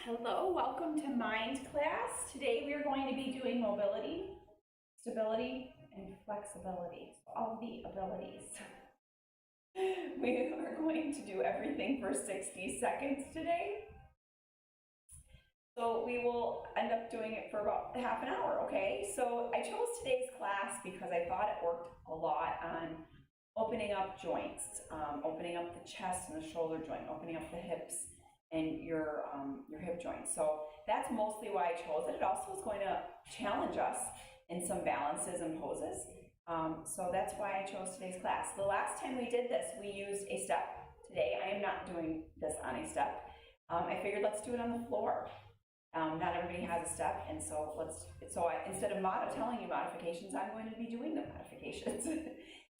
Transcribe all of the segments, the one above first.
Hello, welcome to Mind class. Today we are going to be doing mobility, stability, and flexibility. So all the abilities. We are going to do everything for 60 seconds today. So we will end up doing it for about half an hour, okay? So I chose today's class because I thought it worked a lot on opening up joints, opening up the chest and the shoulder joint, opening up the hips and your hip joints. So that's mostly why I chose it. It also is going to challenge us in some balances and poses. So that's why I chose today's class. The last time we did this, we used a step. Today, I am not doing this on a step. I figured let's do it on the floor. Not everybody has a step, and so instead of telling you modifications, I'm going to be doing the modifications.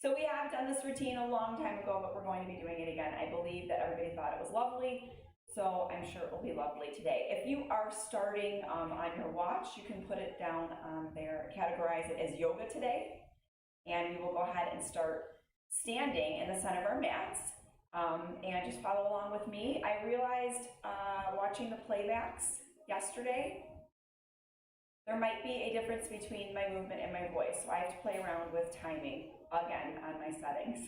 So we have done this routine a long time ago, but we're going to be doing it again. I believe that everybody thought it was lovely. So I'm sure it will be lovely today. If you are starting on your watch, you can put it down there, categorize it as yoga today. And we will go ahead and start standing in the center of our mats and just follow along with me. I realized watching the playbacks yesterday, there might be a difference between my movement and my voice. So I have to play around with timing again on my settings.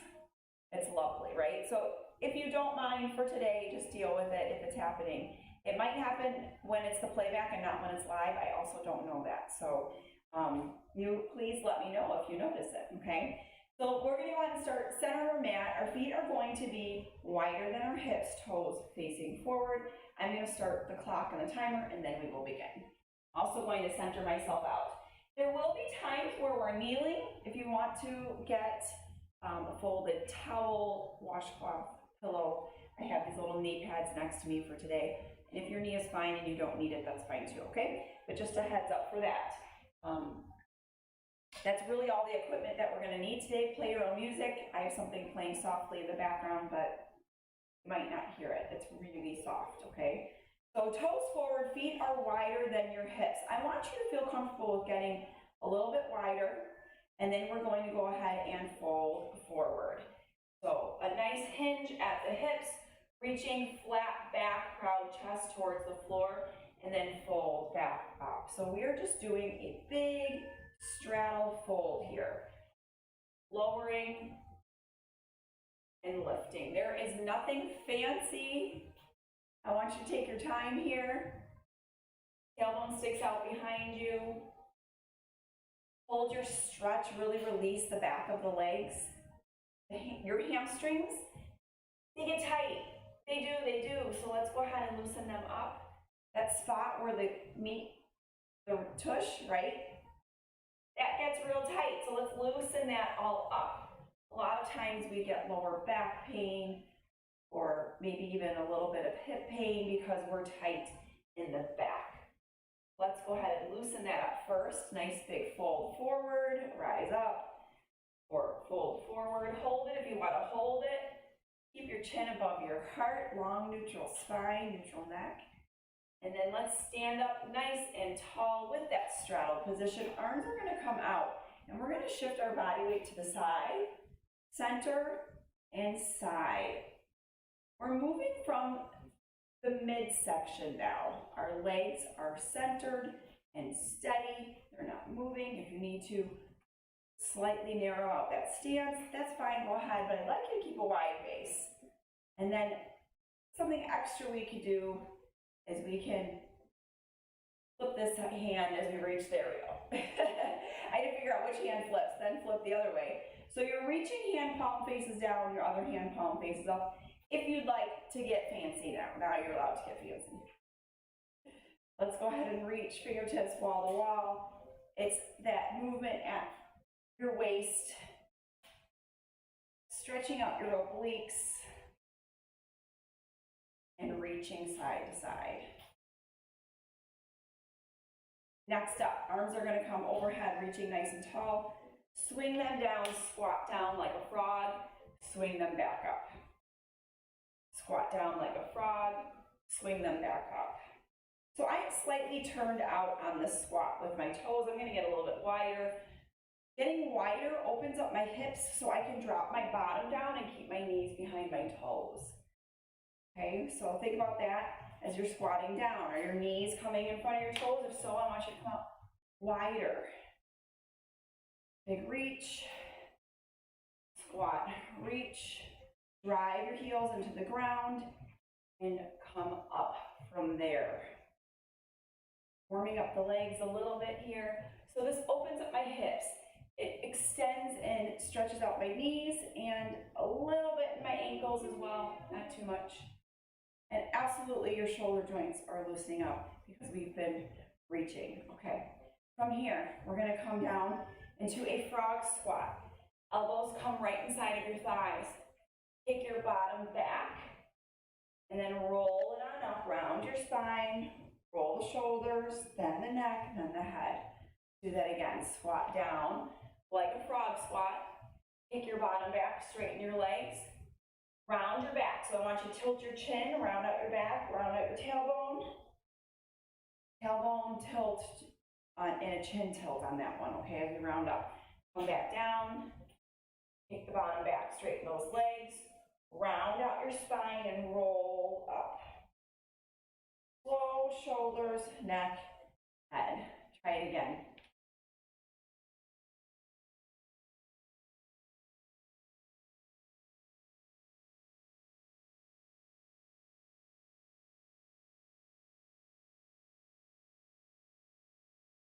It's lovely, right? So if you don't mind for today, just deal with it if it's happening. It might happen when it's the playback and not when it's live. I also don't know that. So you please let me know if you notice it, okay? So we're gonna go ahead and start center of our mat. Our feet are going to be wider than our hips, toes facing forward. I'm gonna start the clock and the timer and then we will begin. Also going to center myself out. There will be times where we're kneeling. If you want to get a folded towel, washcloth, pillow. I have these little knee pads next to me for today. And if your knee is fine and you don't need it, that's fine too, okay? But just a heads up for that. That's really all the equipment that we're gonna need today. Play your own music. I have something playing softly in the background, but you might not hear it. It's really soft, okay? So toes forward, feet are wider than your hips. I want you to feel comfortable with getting a little bit wider, and then we're going to go ahead and fold forward. So a nice hinge at the hips, reaching flat back, proud chest towards the floor, and then fold back up. So we are just doing a big straddle fold here. Lowering and lifting. There is nothing fancy. I want you to take your time here. Tailbone sticks out behind you. Hold your stretch, really release the back of the legs. Your hamstrings, they get tight. They do. So let's go ahead and loosen them up. That spot where they meet the tush, right? That gets real tight. So let's loosen that all up. A lot of times we get lower back pain or maybe even a little bit of hip pain because we're tight in the back. Let's go ahead and loosen that up first. Nice big fold forward, rise up, or fold forward. Hold it if you want to hold it. Keep your chin above your heart, long neutral spine, neutral neck. And then let's stand up nice and tall with that straddle position. Arms are going to come out, and we're going to shift our body weight to the side, center, and side. We're moving from the midsection now. Our legs are centered and steady. They're not moving. If you need to slightly narrow out that stance, that's fine, go ahead, but I'd like you to keep a wide base. And then something extra we could do is we can flip this hand as we reach, there we go. I had to figure out which hand flips, then flip the other way. So your reaching hand palm faces down, your other hand palm faces up. If you'd like to get fancy now you're allowed to get fancy. Let's go ahead and reach fingertips wall to wall. It's that movement at your waist, stretching out your obliques, and reaching side to side. Next up, arms are going to come overhead, reaching nice and tall. Swing them down, squat down like a frog, swing them back up. Squat down like a frog, swing them back up. So I am slightly turned out on this squat with my toes. I'm going to get a little bit wider. Getting wider opens up my hips so I can drop my bottom down and keep my knees behind my toes. Okay, so think about that. as you're squatting down? Are your knees coming in front of your toes? If so, I want you to come up wider. Big reach, squat, reach, drive your heels into the ground, and come up from there. Warming up the legs a little bit here. So this opens up my hips. It extends and stretches out my knees and a little bit in my ankles as well, not too much. And absolutely your shoulder joints are loosening up because we've been reaching. Okay, from here, we're gonna come down into a frog squat. Elbows come right inside of your thighs. Kick your bottom back and then roll it on up, round your spine, roll the shoulders, then the neck, then the head. Do that again, squat down like a frog squat. Kick your bottom back, straighten your legs, round your back. So I want you to tilt your chin, round out your back, round out your tailbone. Tailbone tilt and a chin tilt on that one, okay, as we round up. Come back down, kick the bottom back, straighten those legs, round out your spine and roll up. Slow shoulders, neck, head. Try it again.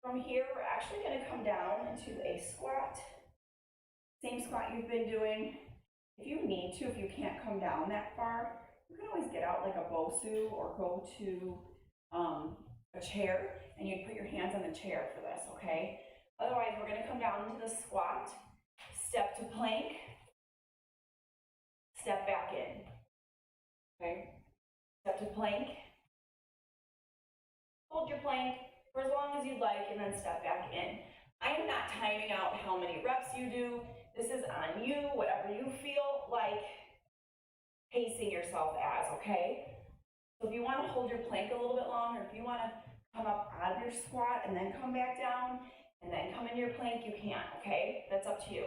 From here, we're actually going to come down into a squat. Same squat you've been doing. If you need to, if you can't come down that far, you can always get out like a Bosu or go to a chair, and you put your hands on the chair for this, okay? Otherwise, we're going to come down into the squat, step to plank, step back in, okay? Step to plank, hold your plank for as long as you'd like, and then step back in. I am not timing out how many reps you do. This is on you, whatever you feel like pacing yourself as, okay? So if you want to hold your plank a little bit longer, if you want to come up out of your squat and then come back down and then come into your plank, you can, okay? That's up to you.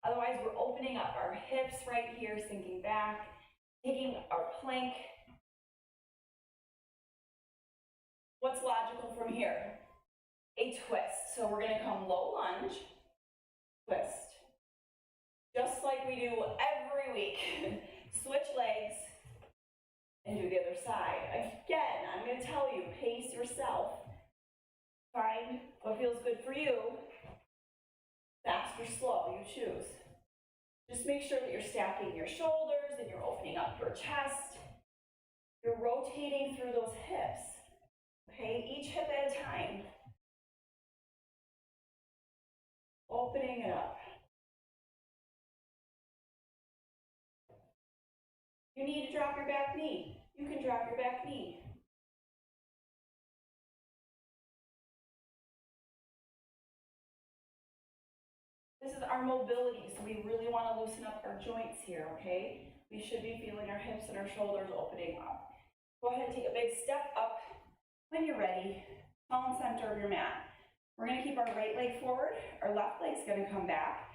Otherwise, we're opening up our hips right here, sinking back, taking our plank. What's logical from here? A twist. So we're going to come low lunge, twist. Just like we do every week. Switch legs and do the other side. Again, I'm going to tell you, pace yourself. Find what feels good for you. Fast or slow, you choose. Just make sure that you're stacking your shoulders and you're opening up your chest. You're rotating through those hips. Okay, each hip at a time. Opening it up. You need to drop your back knee. You can drop your back knee. This is our mobility, so we really want to loosen up our joints here, okay? We should be feeling our hips and our shoulders opening up. Go ahead and take a big step up when you're ready. Tall and center of your mat. We're going to keep our right leg forward. Our left leg's going to come back.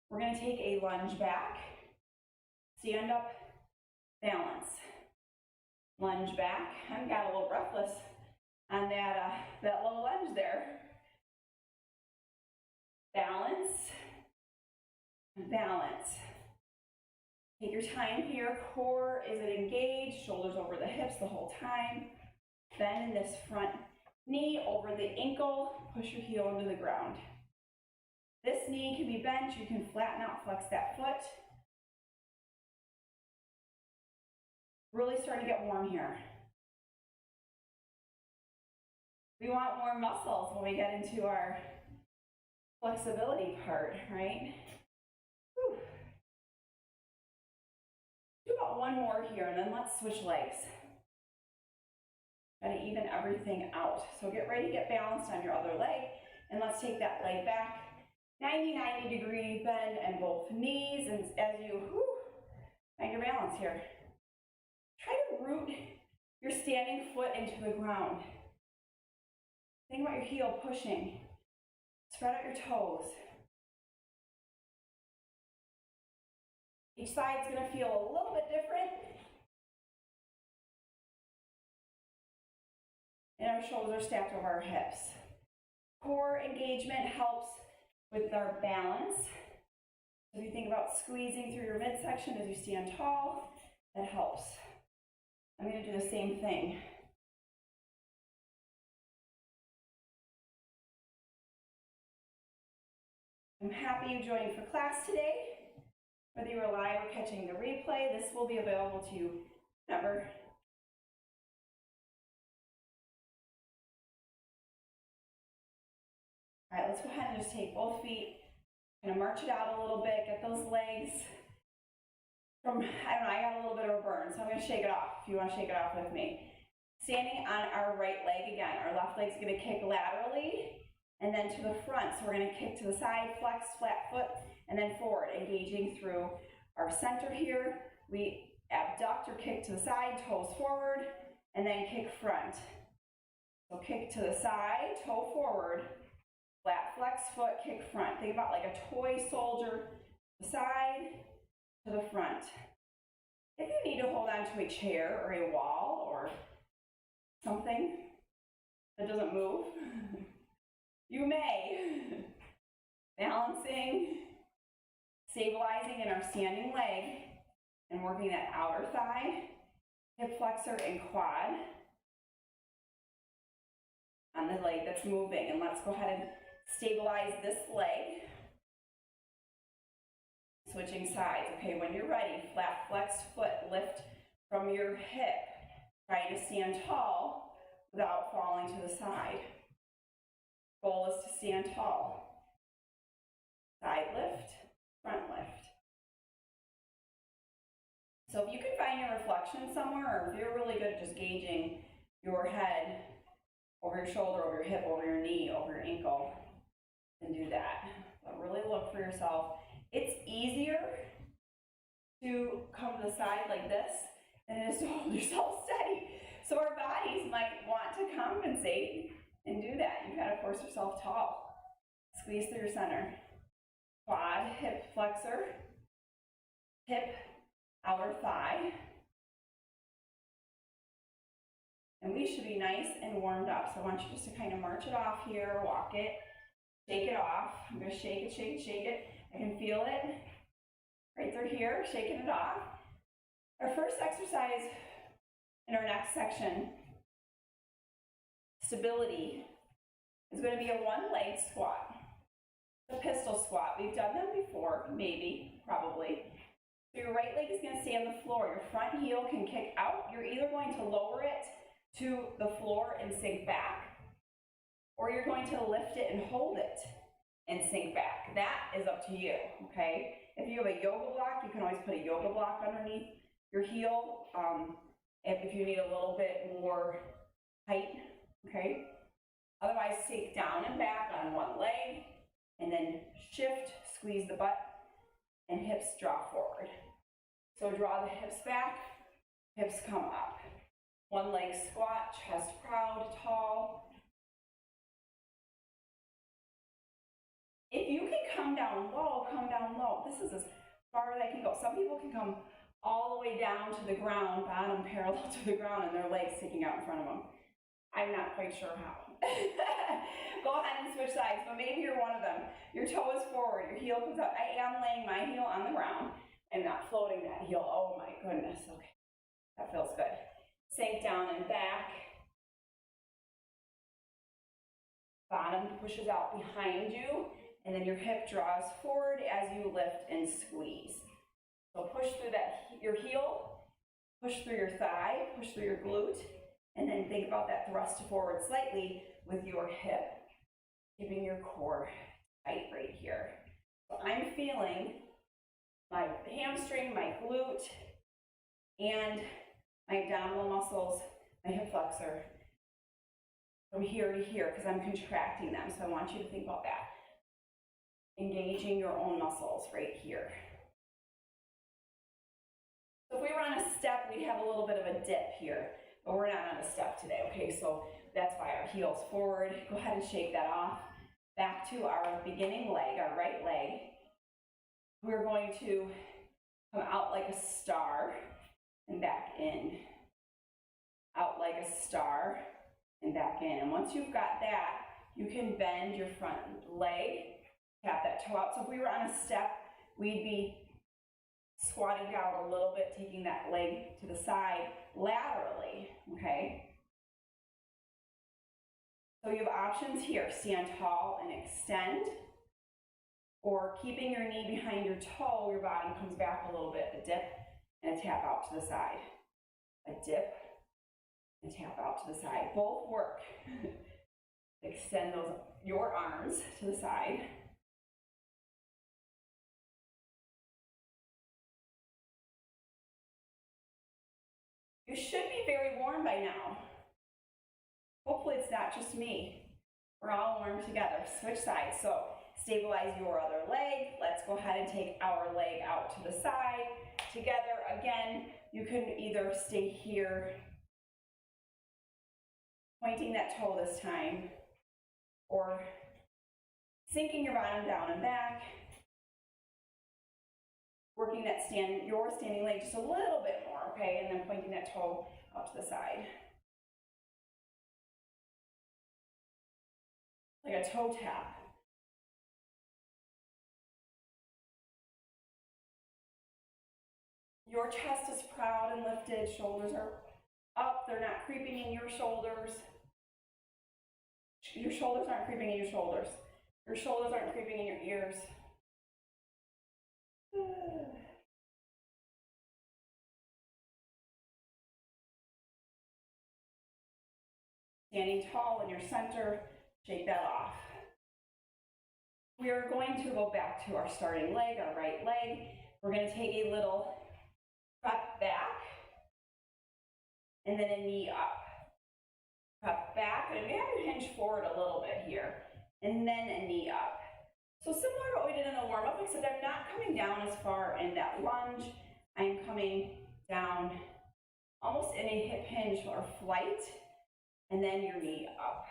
We're going to take a lunge back. Stand up, balance. Lunge back. I got a little breathless on that little lunge there. Balance, balance. Take your time here. Core, is it engaged? Shoulders over the hips the whole time. Bend in this front knee over the ankle. Push your heel into the ground. This knee can be bent. You can flatten out, flex that foot. Really starting to get warm here. We want more muscles when we get into our flexibility part, right? Whew. Do about one more here, and then let's switch legs. Gotta even everything out. So get ready to get balanced on your other leg, and let's take that leg back. 90-degree bend in both knees, and as you find your balance here. Try to root your standing foot into the ground. Think about your heel pushing. Spread out your toes. Each side's gonna feel a little bit different. and our shoulders are stacked over our hips. Core engagement helps with our balance. So if you think about squeezing through your midsection as you stand tall, that helps. I'm going to do the same thing. I'm happy you joined for class today. Whether you were live or catching the replay, this will be available to you whenever. All right, let's go ahead and just take both feet, kind of march it out a little bit, get those legs from, I don't know, I got a little bit of a burn, so I'm going to shake it off if you want to shake it off with me. Standing on our right leg again, our left leg's going to kick laterally and then to the front. So we're going to kick to the side, flex, flat foot, and then forward, engaging through our center here. We abduct or kick to the side, toes forward, and then kick front. So kick to the side, toe forward, flat flex foot, kick front. Think about like a toy soldier, the side to the front. If you need to hold on to a chair or a wall or something that doesn't move, you may. Balancing, stabilizing in our standing leg, and working that outer thigh, hip flexor, and quad on the leg that's moving. And let's go ahead and stabilize this leg. Switching sides. Okay, when you're ready, flat flexed foot, lift from your hip. Try to stand tall without falling to the side. Goal is to stand tall. Side lift, front lift. So if you can find your reflection somewhere, or if you're really good at just gauging your head over your shoulder, over your hip, over your knee, over your ankle, then do that. But really look for yourself. It's easier to come to the side like this than it is to hold yourself steady. So our bodies might want to compensate and do that. You've got to force yourself tall. Squeeze through your center. Quad, hip flexor, hip, outer thigh. And we should be nice and warmed up. So I want you just to kind of march it off here, walk it, shake it off. I'm going to shake it, shake it, shake it. I can feel it right through here, shaking it off. Our first exercise in our next section, stability, is going to be a one-leg squat. The pistol squat. We've done them before, maybe, probably. So your right leg is going to stay on the floor. Your front heel can kick out. You're either going to lower it to the floor and sink back, or you're going to lift it and hold it and sink back. That is up to you, okay? If you have a yoga block, you can always put a yoga block underneath your heel if you need a little bit more height, okay? Otherwise, sink down and back on one leg, and then shift, squeeze the butt, and hips draw forward. So draw the hips back, hips come up. One leg squat, chest proud, tall. If you can come down low, come down low. This is as far as I can go. Some people can come all the way down to the ground, bottom parallel to the ground, and their legs sticking out in front of them. I'm not quite sure how. Go ahead and switch sides, but maybe you're one of them. Your toe is forward, your heel comes up. I am laying my heel on the ground. I'm not floating that heel. Oh my goodness, okay. That feels good. Sink down and back. Bottom pushes out behind you, and then your hip draws forward as you lift and squeeze. So push through your heel, push through your thigh, push through your glute, and then think about that thrust forward slightly with your hip, keeping your core tight right here. So I'm feeling my hamstring, my glute, and my abdominal muscles, my hip flexor, from here to here, because I'm contracting them. So I want you to think about that. Engaging your own muscles right here. So if we were on a step, we'd have a little bit of a dip here, but we're not on a step today, okay? So that's why our heel's forward. Go ahead and shake that off. Back to our beginning leg, our right leg. We're going to come out like a star and back in. Out like a star and back in. And once you've got that, you can bend your front leg, tap that toe out. So if we were on a step, we'd be squatting down a little bit, taking that leg to the side laterally, okay? So you have options here, stand tall and extend, or keeping your knee behind your toe, your bottom comes back a little bit, a dip and a tap out to the side. A dip and tap out to the side. Both work. Extend your arms to the side. You should be very warm by now. Hopefully it's not just me. We're all warm together. Switch sides. So stabilize your other leg. Let's go ahead and take our leg out to the side. Together again, you can either stay here, pointing that toe this time, or sinking your bottom down and back, working that your standing leg just a little bit more, okay, and then pointing that toe out to the side. Like a toe tap. Your chest is proud and lifted, shoulders are up, they're not creeping in your shoulders. Your shoulders aren't creeping in your shoulders. Your shoulders aren't creeping in your ears. Standing tall in your center, shake that off. We are going to go back to our starting leg, our right leg. We're going to take a little prep back, and then a knee up. Prep back, and we have to hinge forward a little bit here, and then a knee up. So similar to what we did in the warm-up, except I'm not coming down as far in that lunge. I'm coming down almost in a hip hinge or flight, and then your knee up.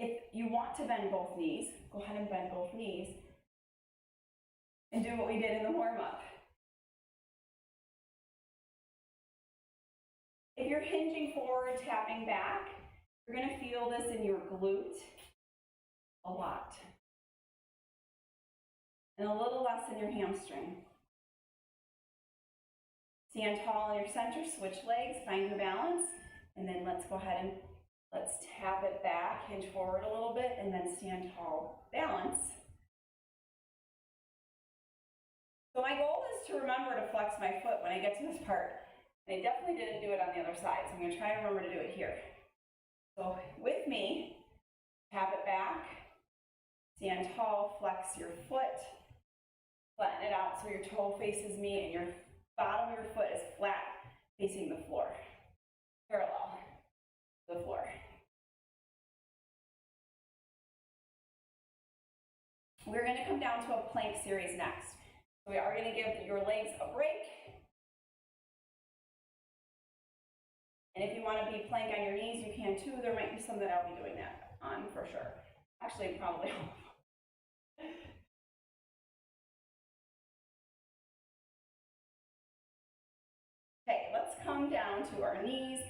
If you want to bend both knees, go ahead and bend both knees and do what we did in the warm-up. If you're hinging forward, tapping back, you're going to feel this in your glute a lot. And a little less in your hamstring. Stand tall in your center, switch legs, find your balance, and then let's go ahead and let's tap it back, hinge forward a little bit, and then stand tall, balance. So my goal is to remember to flex my foot when I get to this part. And I definitely didn't do it on the other side, so I'm going to try to remember to do it here. So with me, tap it back, stand tall, flex your foot, flatten it out so your toe faces me and your bottom of your foot is flat facing the floor, parallel to the floor. We're going to come down to a plank series next. So we are going to give your legs a break. And if you want to be plank on your knees, you can too. There might be some that I'll be doing that on for sure. Actually, probably all of them. Okay, let's come down to our knees.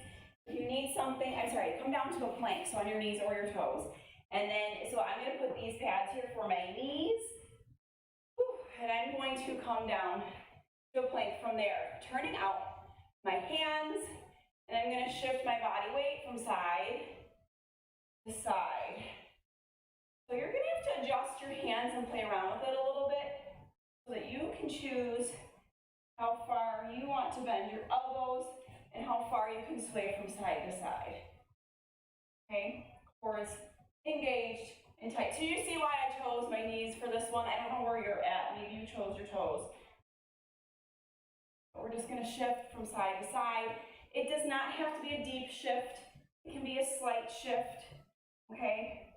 If you need something, come down to a plank, so on your knees or your toes. And then, so I'm going to put these pads here for my knees. And I'm going to come down to a plank from there, turning out my hands, and I'm going to shift my body weight from side to side. So you're going to have to adjust your hands and play around with it a little bit so that you can choose how far you want to bend your elbows and how far you can sway from side to side. Okay, core is engaged and tight. So you see why I chose my knees for this one. I don't know where you're at. Maybe you chose your toes. But we're just going to shift from side to side. It does not have to be a deep shift. It can be a slight shift, okay?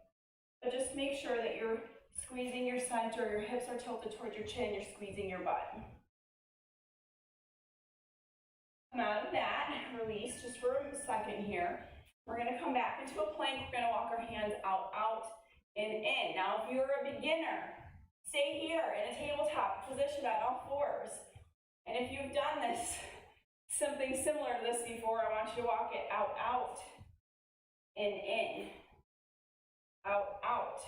But just make sure that you're squeezing your center, your hips are tilted towards your chin, you're squeezing your butt. Come out of that, release just for a second here. We're going to come back into a plank. We're going to walk our hands out, and in. Now, if you're a beginner, stay here in a tabletop position on all fours. And if you've done this, something similar to this before, I want you to walk it out, out, in, out, out,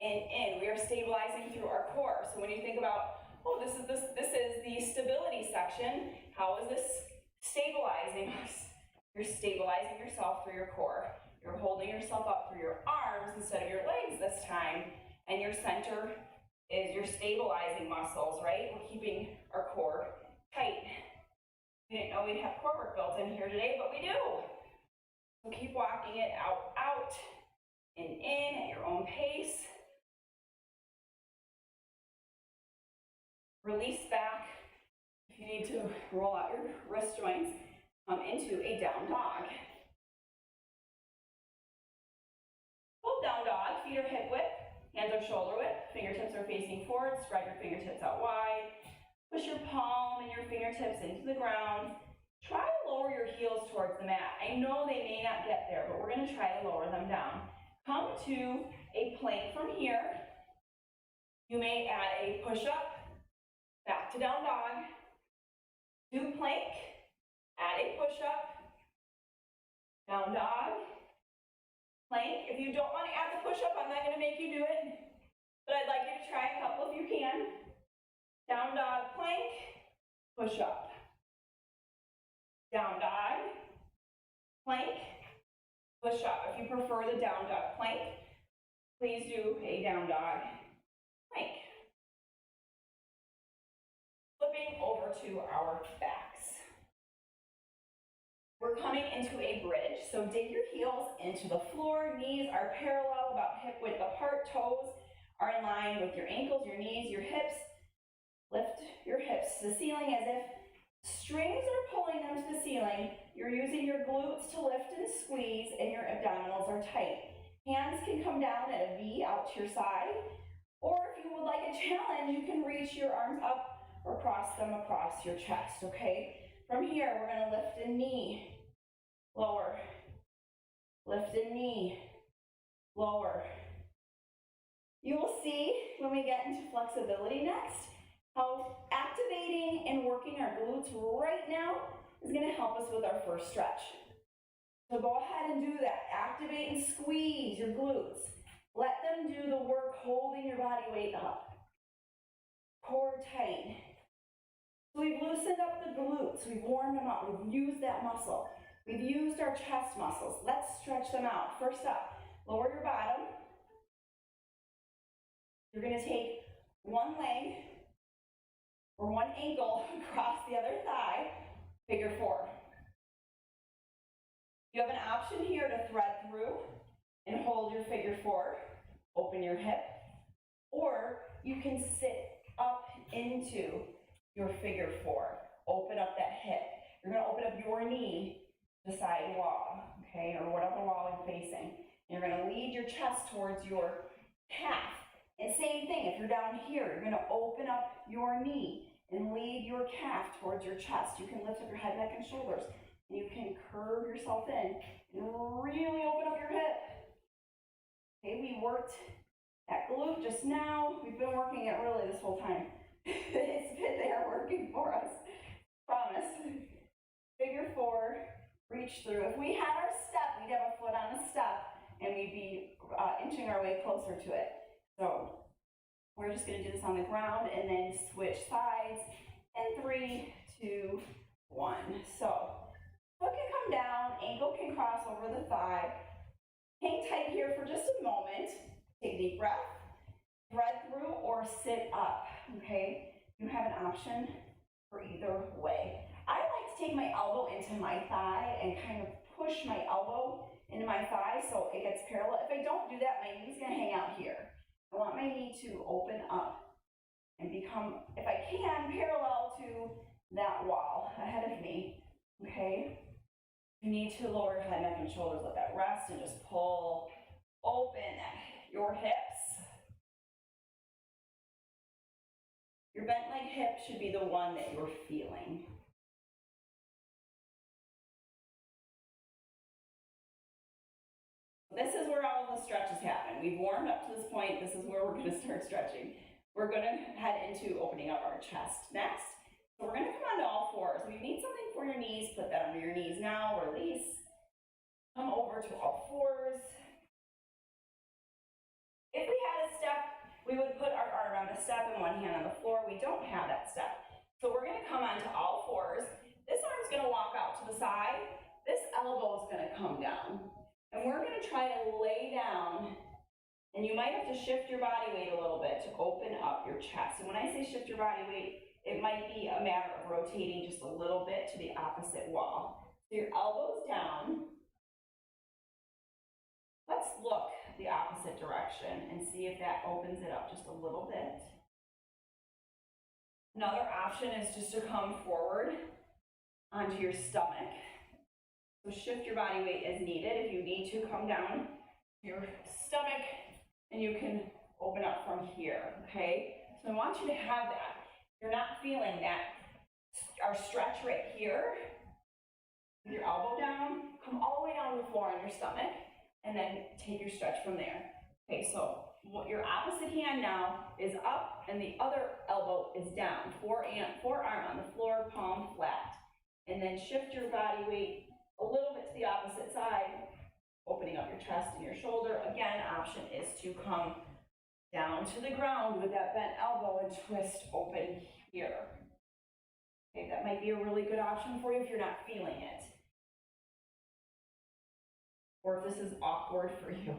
in. We are stabilizing through our core. So when you think about, oh, this is the stability section, how is this stabilizing us? You're stabilizing yourself through your core. You're holding yourself up through your arms instead of your legs this time, and your center is your stabilizing muscles, right? We're keeping our core tight. We didn't know we'd have core work built in here today, but we do. So keep walking it out, out, and in at your own pace. Release back. If you need to roll out your wrist joints, into a down dog. Full down dog, feet are hip width, hands are shoulder width, fingertips are facing forward, spread your fingertips out wide. Push your palm and your fingertips into the ground. Try to lower your heels towards the mat. I know they may not get there, but we're going to try to lower them down. Come to a plank from here. You may add a push-up, back to down dog, do plank, add a push-up, down dog, plank. If you don't want to add the push-up, I'm not going to make you do it, but I'd like you to try a couple if you can. Down dog, plank, push-up. Down dog, plank, push-up. If you prefer the down dog plank, please do a down dog plank. Flipping over to our backs. We're coming into a bridge, so dig your heels into the floor, knees are parallel, about hip width apart, toes are in line with your ankles, your knees, your hips. Lift your hips to the ceiling as if strings are pulling them to the ceiling. You're using your glutes to lift and squeeze, and your abdominals are tight. Hands can come down at a V out to your side, or if you would like a challenge, you can reach your arms up or cross them across your chest, okay? From here, we're going to lift a knee, lower, lift a knee, lower. You will see when we get into flexibility next, how activating and working our glutes right now is going to help us with our first stretch. So go ahead and do that. Activate and squeeze your glutes. Let them do the work holding your body weight up. Core tight. So we've loosened up the glutes. We've warmed them up. We've used that muscle. We've used our chest muscles. Let's stretch them out. First up, lower your bottom. You're going to take one leg or one ankle across the other thigh, figure four. You have an option here to thread through and hold your figure four, open your hip, or you can sit up into your figure four, open up that hip. You're going to open up your knee to the side wall, okay, or whatever wall you're facing. You're going to lead your chest towards your calf. And same thing, if you're down here, you're going to open up your knee and lead your calf towards your chest. You can lift up your head, neck, and shoulders. And you can curve yourself in and really open up your hip. Okay, we worked that glute just now. We've been working it really this whole time. It's been there working for us. Promise. Figure four, reach through. If we had our step, we'd have a foot on a step and we'd be inching our way closer to it. So we're just going to do this on the ground and then switch sides. And 3, 2, 1. So foot can come down, ankle can cross over the thigh. Hang tight here for just a moment. Take a deep breath. Thread through or sit up, okay? You have an option for either way. I like to take my elbow into my thigh and kind of push my elbow into my thigh so it gets parallel. If I don't do that, my knee's gonna hang out here. I want my knee to open up and become, if I can, parallel to that wall ahead of me, okay? You need to lower your head, neck, and shoulders, let that rest, and just pull open your hips. Your bent leg hip should be the one that you're feeling. This is where all of the stretches happen. We've warmed up to this point. This is where we're going to start stretching. We're going to head into opening up our chest next. So we're gonna come onto all fours. If you need something for your knees, put that under your knees now, release. Come over to all fours. If we had a step, we would put our arm on the step and one hand on the floor. We don't have that step. So we're gonna come onto all fours. This arm's gonna walk out to the side. This elbow is gonna come down. And we're gonna try to lay down, and you might have to shift your body weight a little bit to open up your chest. And when I say shift your body weight, it might be a matter of rotating just a little bit to the opposite wall. So your elbow's down. Let's look the opposite direction and see if that opens it up just a little bit. Another option is just to come forward onto your stomach. So shift your body weight as needed. If you need to, come down to your stomach and you can open up from here, okay? So I want you to have that. You're not feeling that, our stretch right here, with your elbow down, come all the way down to the floor on your stomach, and then take your stretch from there. Okay, so your opposite hand now is up and the other elbow is down. Forearm on the floor, palm flat. And then shift your body weight a little bit to the opposite side, opening up your chest and your shoulder. Again, option is to come down to the ground with that bent elbow and twist open here. Okay, that might be a really good option for you if you're not feeling it. Or if this is awkward for you,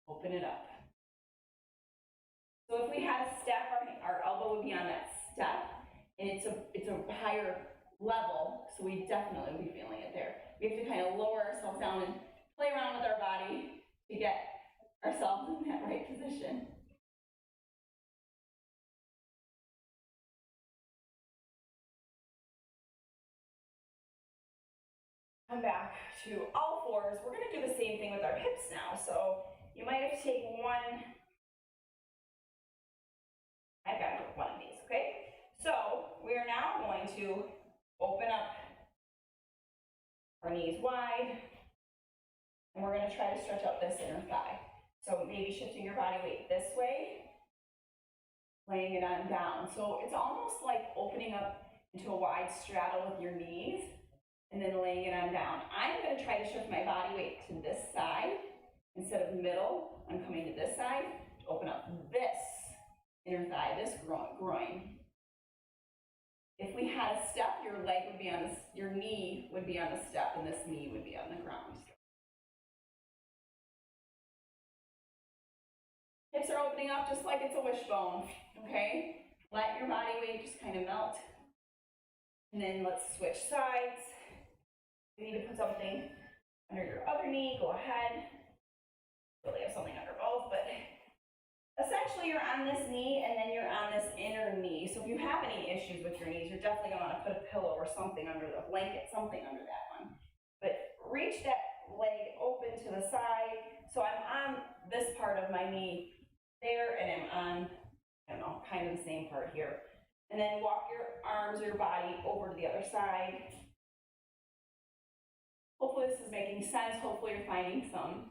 open it up. So if we had a step, our elbow would be on that step, and it's a higher level, so we definitely would be feeling it there. We have to kind of lower ourselves down and play around with our body to get ourselves in that right position. Come back to all fours. We're going to do the same thing with our hips now. So you might have to take one. I've got one of these, okay? So we are now going to open up our knees wide, and we're going to try to stretch out this inner thigh. So maybe shifting your body weight this way, laying it on down. So it's almost like opening up into a wide straddle with your knees, and then laying it on down. I'm going to try to shift my body weight to this side. Instead of middle, I'm coming to this side to open up this inner thigh, this groin. If we had a step, your leg would be on this, your knee would be on the step, and this knee would be on the ground. Hips are opening up just like it's a wishbone, okay? Let your body weight just kind of melt. And then let's switch sides. If you need to put something under your other knee, go ahead. Really have something under both, but essentially you're on this knee and then you're on this inner knee. So if you have any issues with your knees, you're definitely going to want to put a pillow or something under the blanket, something under that one. But reach that leg open to the side. So I'm on this part of my knee there, and I'm on, I don't know, kind of the same part here. And then walk your arms or your body over to the other side. Hopefully this is making sense. Hopefully you're finding some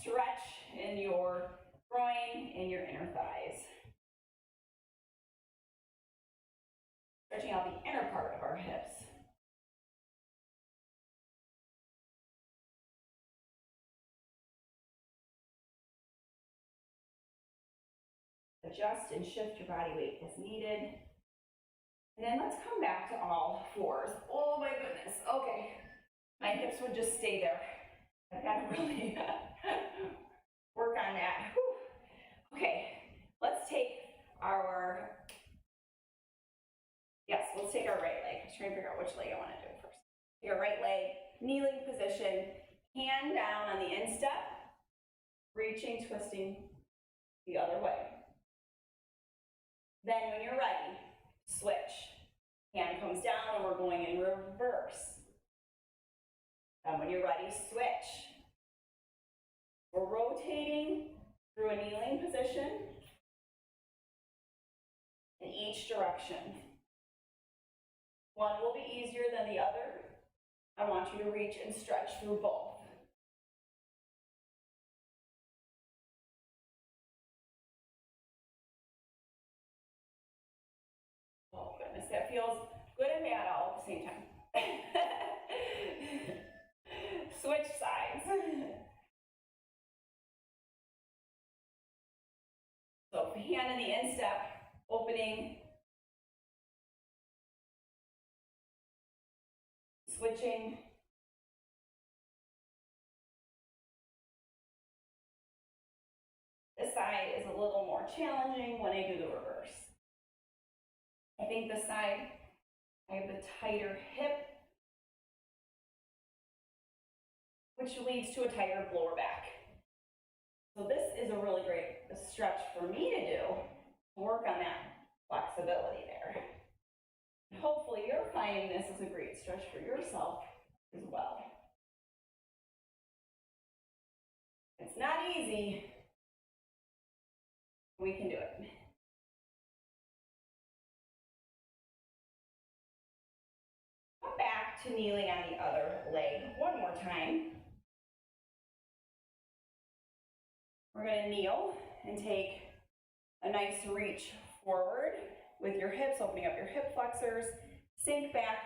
stretch in your groin and your inner thighs. Stretching out the inner part of our hips. Adjust and shift your body weight as needed. And then let's come back to all fours. Oh my goodness, okay. My hips would just stay there. I've got to really work on that. Whew. Okay, let's take our, let's take our right leg. I'm trying to figure out which leg I want to do first. Your right leg, kneeling position, hand down on the instep, reaching, twisting the other way. Then when you're ready, switch. Hand comes down and we're going in reverse. And when you're ready, switch. We're rotating through a kneeling position in each direction. One will be easier than the other. I want you to reach and stretch through both. Oh goodness, that feels at the same time. Switch sides. So hand in the instep, opening, switching. This side is a little more challenging when I do the reverse. I think this side, I have the tighter hip, which leads to a tighter lower back. So this is a really great stretch for me to do, to work on that flexibility there. Hopefully you're finding this is a great stretch for yourself as well. It's not easy. We can do it. Come back to kneeling on the other leg one more time. We're going to kneel and take a nice reach forward with your hips, opening up your hip flexors. Sink back,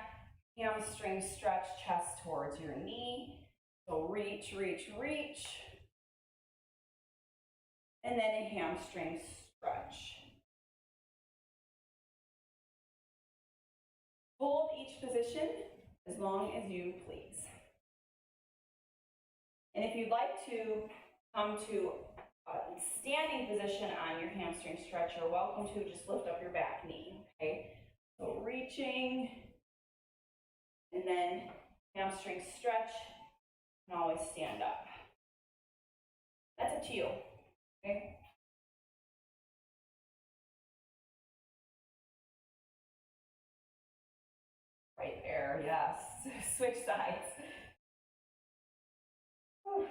hamstring stretch, chest towards your knee. So reach, reach, reach. And then a hamstring stretch. Hold each position as long as you please. And if you'd like to come to a standing position on your hamstring stretch, you're welcome to just lift up your back knee, okay? So reaching, and then hamstring stretch, and always stand up. That's up to you, okay? Right there, yes. Switch sides. Whew.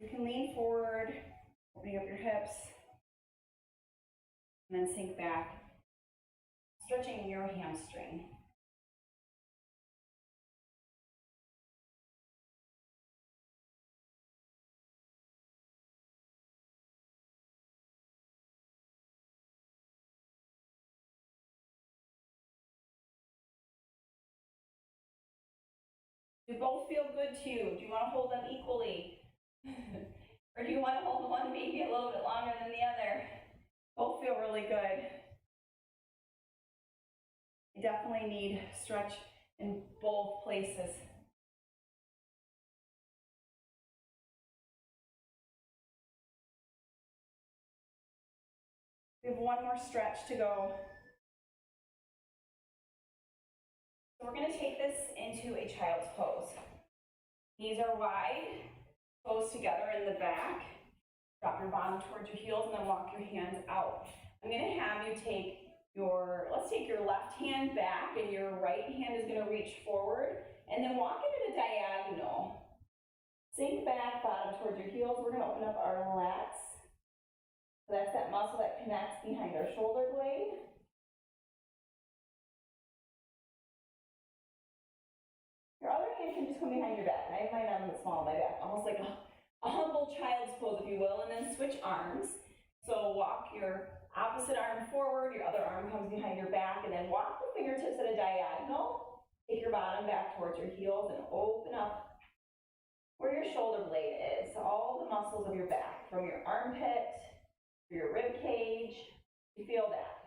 You can lean forward, opening up your hips, and then sink back, stretching your hamstring. Do both feel good to you? Do you want to hold them equally? Or do you want to hold one maybe a little bit longer than the other? Both feel really good. You definitely need stretch in both places. We have one more stretch to go. So we're going to take this into a child's pose. Knees are wide, toes together in the back. Drop your bottom towards your heels and then walk your hands out. I'm going to have you take let's take your left hand back and your right hand is going to reach forward and then walk it at a diagonal. Sink back, bottom towards your heels. We're going to open up our lats. So that's that muscle that connects behind our shoulder blade. Your other hand can just come behind your back. I have mine on the small of my back, almost like a humble child's pose, if you will, and then switch arms. So walk your opposite arm forward, your other arm comes behind your back, and then walk the fingertips at a diagonal. Take your bottom back towards your heels and open up where your shoulder blade is. All the muscles of your back, from your armpit to your rib cage. You feel that.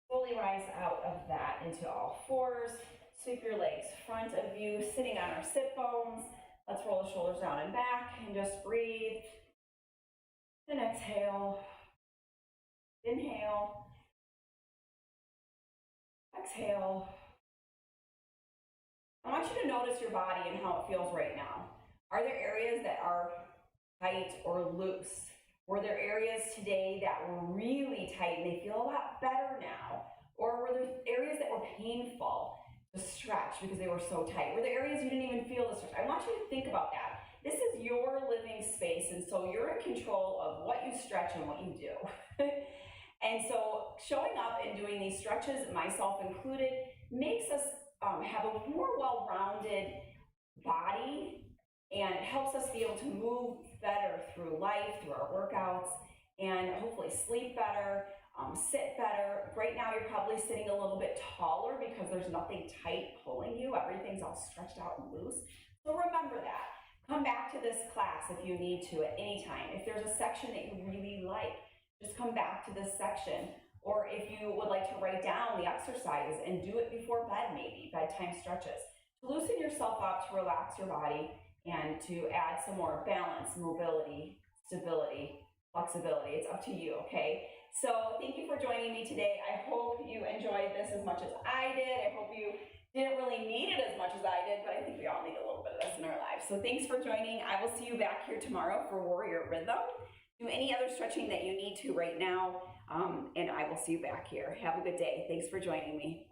Slowly rise out of that into all fours. Sweep your legs front of you, sitting on our sit bones. Let's roll the shoulders down and back and just breathe. And exhale. Inhale. Exhale. I want you to notice your body and how it feels right now. Are there areas that are tight or loose? Were there areas today that were really tight and they feel a lot better now? Or were there areas that were painful to stretch because they were so tight? Were there areas you didn't even feel the stretch? I want you to think about that. This is your living space, and so you're in control of what you stretch and what you do. And so showing up and doing these stretches, myself included, makes us have a more well-rounded body, and it helps us be able to move better through life, through our workouts, and hopefully sleep better, sit better. Right now you're probably sitting a little bit taller because there's nothing tight pulling you. Everything's all stretched out and loose. So remember that. Come back to this class if you need to at any time. If there's a section that you really like, just come back to this section. Or if you would like to write down the exercises and do it before bed, maybe bedtime stretches, to loosen yourself up, to relax your body, and to add some more balance, mobility, stability, flexibility. It's up to you, okay? So thank you for joining me today. I hope you enjoyed this as much as I did. I hope you didn't really need it as much as I did, but I think we all need a little bit of this in our lives. So thanks for joining. I will see you back here tomorrow for Warrior Rhythm. Do any other stretching that you need to right now, and I will see you back here. Have a good day. Thanks for joining me.